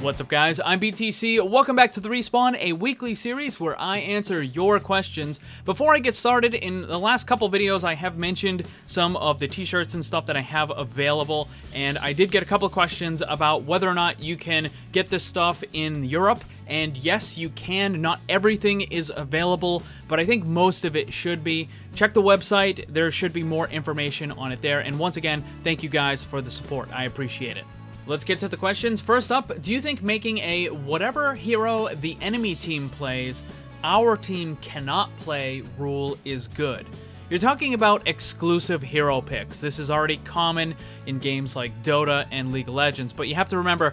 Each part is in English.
What's up, guys? I'm BTC. Welcome back to the Respawn, a weekly series where I answer your questions. Before I get started, in the last couple videos I have mentioned some of the t-shirts and stuff that I have available, and I did get a couple of questions about whether or not you can get this stuff in Europe. And yes, you can. Not everything is available, but I think most of it should be. Check the website. There should be more information on it there. And once again, thank you guys for the support. I appreciate it. Let's get to the questions. First up, do you think making a whatever hero the enemy team plays, our team cannot play rule is good? You're talking about exclusive hero picks. This is already common in games like Dota and League of Legends, but you have to remember,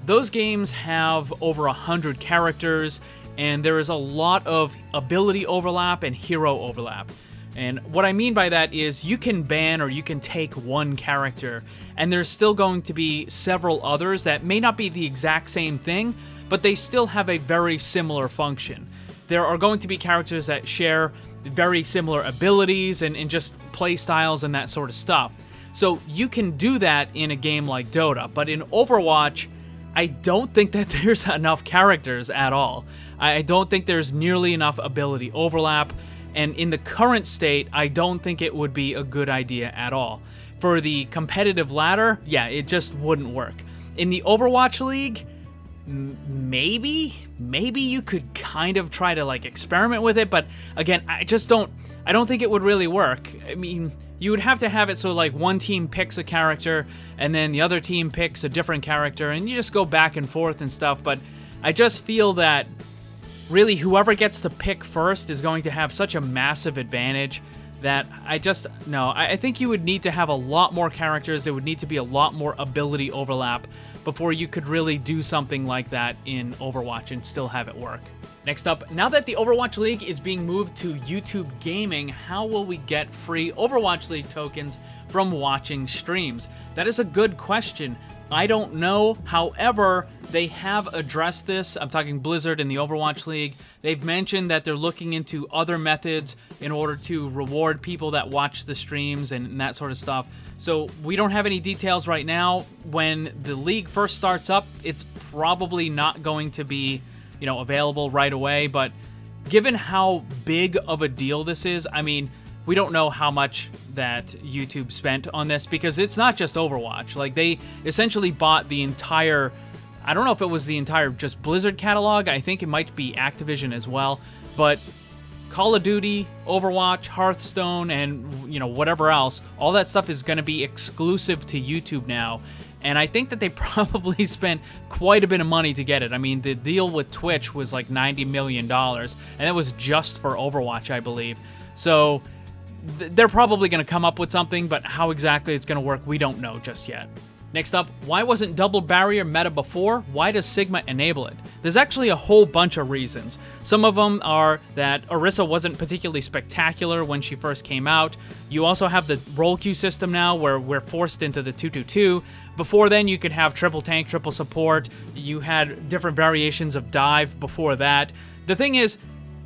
those games have over 100 characters, and there is a lot of ability overlap and hero overlap. And what I mean by that is you can ban or you can take one character, and there's still going to be several others that may not be the exact same thing, but they still have a very similar function. There are going to be characters that share very similar abilities and just play styles and that sort of stuff. So you can do that in a game like Dota, but in Overwatch, I don't think that there's enough characters at all. I don't think there's nearly enough ability overlap. And in the current state, I don't think it would be a good idea at all. For the competitive ladder, yeah, it just wouldn't work. In the Overwatch League, maybe you could kind of try to like experiment with it, but again, I don't think it would really work. I mean, you would have to have it so like one team picks a character and then the other team picks a different character and you just go back and forth and stuff, but I just feel that really, whoever gets to pick first is going to have such a massive advantage that I think you would need to have a lot more characters. There would need to be a lot more ability overlap before you could really do something like that in Overwatch and still have it work. Next up, now that the Overwatch League is being moved to YouTube Gaming, how will we get free Overwatch League tokens from watching streams? That is a good question. I don't know. However, they have addressed this. I'm talking Blizzard in the Overwatch League. They've mentioned that they're looking into other methods in order to reward people that watch the streams and that sort of stuff. So we don't have any details right now. When the league first starts up, it's probably not going to be, available right away. But given how big of a deal this is, I mean, we don't know how much that YouTube spent on this because it's not just Overwatch. Like, they essentially bought the entire, I don't know if it was the entire just Blizzard catalog. I think it might be Activision as well. But Call of Duty, Overwatch, Hearthstone, and whatever else, all that stuff is going to be exclusive to YouTube now. And I think that they probably spent quite a bit of money to get it. I mean, the deal with Twitch was like $90 million, and that was just for Overwatch, I believe. So they're probably going to come up with something, but how exactly it's going to work, we don't know just yet. Next up, why wasn't double barrier meta before? Why does Sigma enable it? There's actually a whole bunch of reasons. Some of them are that Orisa wasn't particularly spectacular when she first came out. You also have the role queue system now where we're forced into the 2-2-2. Before then, you could have triple tank, triple support. You had different variations of dive before that. The thing is,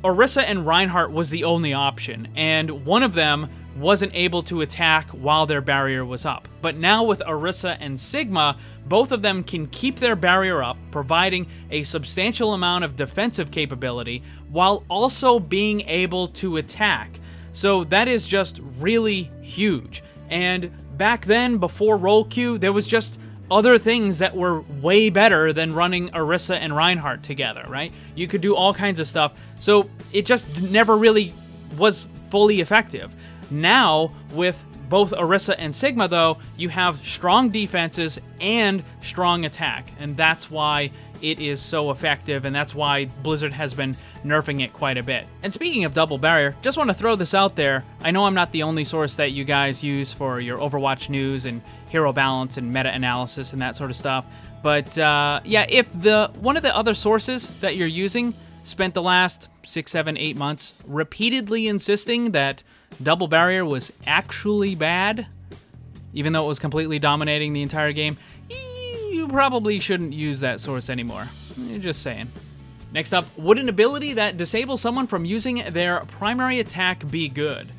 Orisa and Reinhardt was the only option, and one of them wasn't able to attack while their barrier was up. But now with Orisa and Sigma, both of them can keep their barrier up, providing a substantial amount of defensive capability, while also being able to attack. So that is just really huge. And back then, before role queue, there was just other things that were way better than running Orisa and Reinhardt together, right? You could do all kinds of stuff. So it just never really was fully effective. Now, with both Orisa and Sigma, though, you have strong defenses and strong attack, and that's why it is so effective, and that's why Blizzard has been nerfing it quite a bit. And speaking of double barrier, just want to throw this out there. I know I'm not the only source that you guys use for your Overwatch news and hero balance and meta analysis and that sort of stuff, but yeah, if one of the other sources that you're using spent the last 6, 7, 8 months repeatedly insisting that double barrier was actually bad, even though it was completely dominating the entire game, you probably shouldn't use that source anymore. Just saying. Next up, would an ability that disables someone from using their primary attack be good?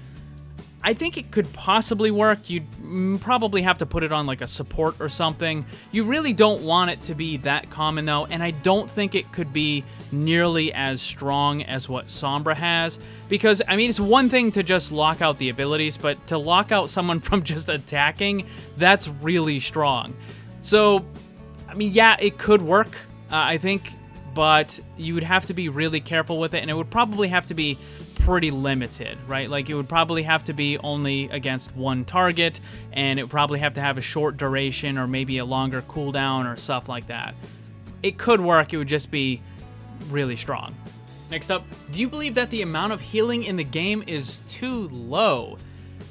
I think it could possibly work. You'd probably have to put it on like a support or something. You really don't want it to be that common though, and I don't think it could be nearly as strong as what Sombra has, because I mean, it's one thing to just lock out the abilities, but to lock out someone from just attacking, that's really strong. So, I mean, yeah, it could work, I think, but you would have to be really careful with it, and it would probably have to be pretty limited, right? Like, it would probably have to be only against one target, and it would probably have to have a short duration or maybe a longer cooldown or stuff like that. It could work, it would just be really strong. Next up, do you believe that the amount of healing in the game is too low?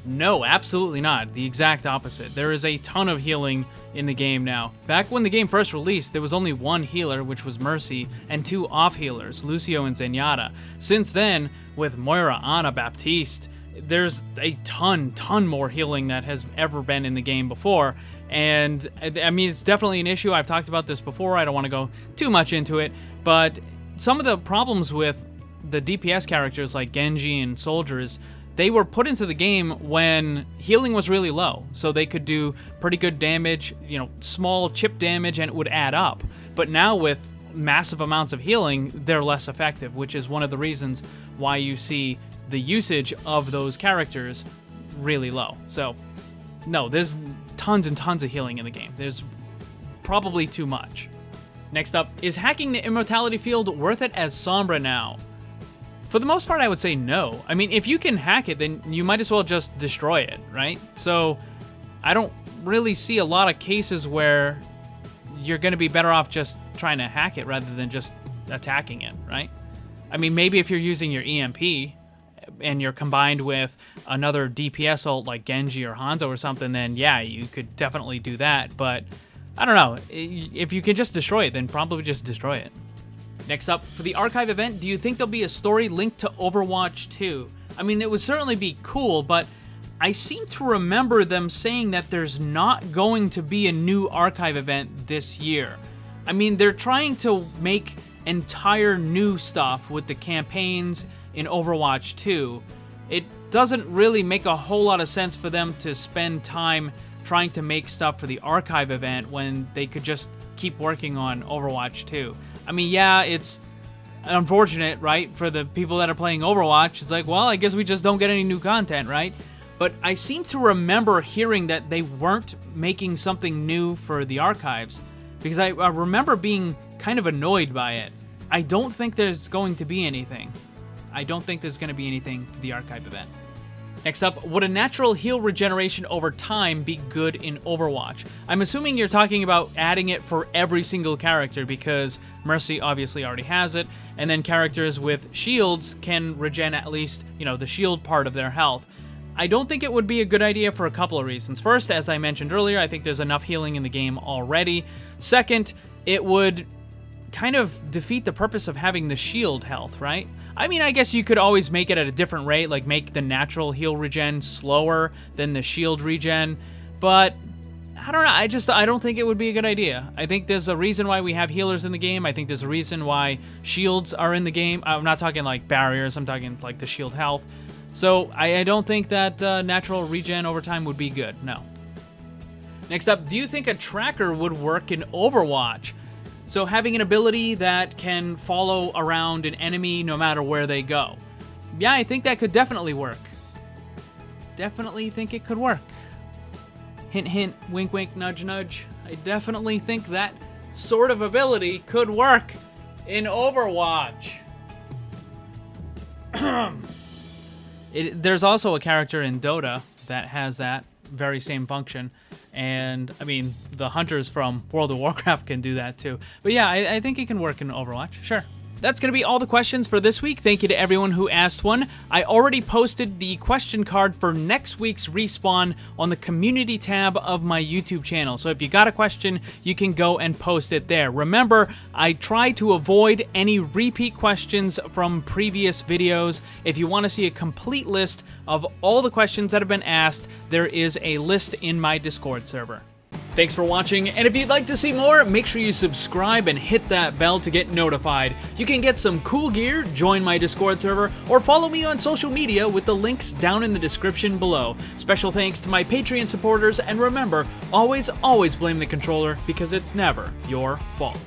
No, absolutely not. The exact opposite. There is a ton of healing in the game now. Back when the game first released, there was only one healer, which was Mercy, and two off-healers, Lucio and Zenyatta. Since then, with Moira, Ana, Baptiste, there's a ton more healing that has ever been in the game before. And, I mean, it's definitely an issue. I've talked about this before. I don't want to go too much into it. But some of the problems with the DPS characters like Genji and soldiers, they were put into the game when healing was really low, so they could do pretty good damage, you know, small chip damage, and it would add up. But now with massive amounts of healing, they're less effective, which is one of the reasons why you see the usage of those characters really low. So, no, there's tons and tons of healing in the game. There's probably too much. Next up, is hacking the immortality field worth it as Sombra now? For the most part, I would say no. I mean, if you can hack it, then you might as well just destroy it, right? So I don't really see a lot of cases where you're going to be better off just trying to hack it rather than just attacking it, right? I mean, maybe if you're using your EMP and you're combined with another DPS ult like Genji or Hanzo or something, then yeah, you could definitely do that. But I don't know. If you can just destroy it, then probably just destroy it. Next up, for the archive event, do you think there'll be a story linked to Overwatch 2? I mean, it would certainly be cool, but I seem to remember them saying that there's not going to be a new archive event this year. I mean, they're trying to make entire new stuff with the campaigns in Overwatch 2. It doesn't really make a whole lot of sense for them to spend time trying to make stuff for the archive event when they could just keep working on Overwatch 2. I mean, yeah, it's unfortunate, right, for the people that are playing Overwatch. It's like, well, I guess we just don't get any new content, right? But I seem to remember hearing that they weren't making something new for the archives, because I remember being kind of annoyed by it. I don't think there's going to be anything. I don't think there's going to be anything for the archive event. Next up, would a natural heal regeneration over time be good in Overwatch? I'm assuming you're talking about adding it for every single character, because Mercy obviously already has it, and then characters with shields can regen at least, you know, the shield part of their health. I don't think it would be a good idea for a couple of reasons. First, as I mentioned earlier, I think there's enough healing in the game already. Second, it would kind of defeat the purpose of having the shield health, right? I mean, I guess you could always make it at a different rate, like make the natural heal regen slower than the shield regen, but I don't know, I don't think it would be a good idea. I think there's a reason why we have healers in the game. I think there's a reason why shields are in the game. I'm not talking like barriers, I'm talking like the shield health. So I don't think that natural regen over time would be good, no. Next up, do you think a tracker would work in Overwatch? So having an ability that can follow around an enemy no matter where they go. Yeah, I think that could definitely work. Definitely think it could work. Hint, hint, wink, wink, nudge, nudge. I definitely think that sort of ability could work in Overwatch. There's also a character in Dota that has that very same function. And, I mean, the hunters from World of Warcraft can do that too. But yeah, I think it can work in Overwatch, sure. That's going to be all the questions for this week. Thank you to everyone who asked one. I already posted the question card for next week's Respawn on the community tab of my YouTube channel. So if you got a question, you can go and post it there. Remember, I try to avoid any repeat questions from previous videos. If you want to see a complete list of all the questions that have been asked, there is a list in my Discord server. Thanks for watching, and if you'd like to see more, make sure you subscribe and hit that bell to get notified. You can get some cool gear, join my Discord server, or follow me on social media with the links down in the description below. Special thanks to my Patreon supporters, and remember, always blame the controller because it's never your fault.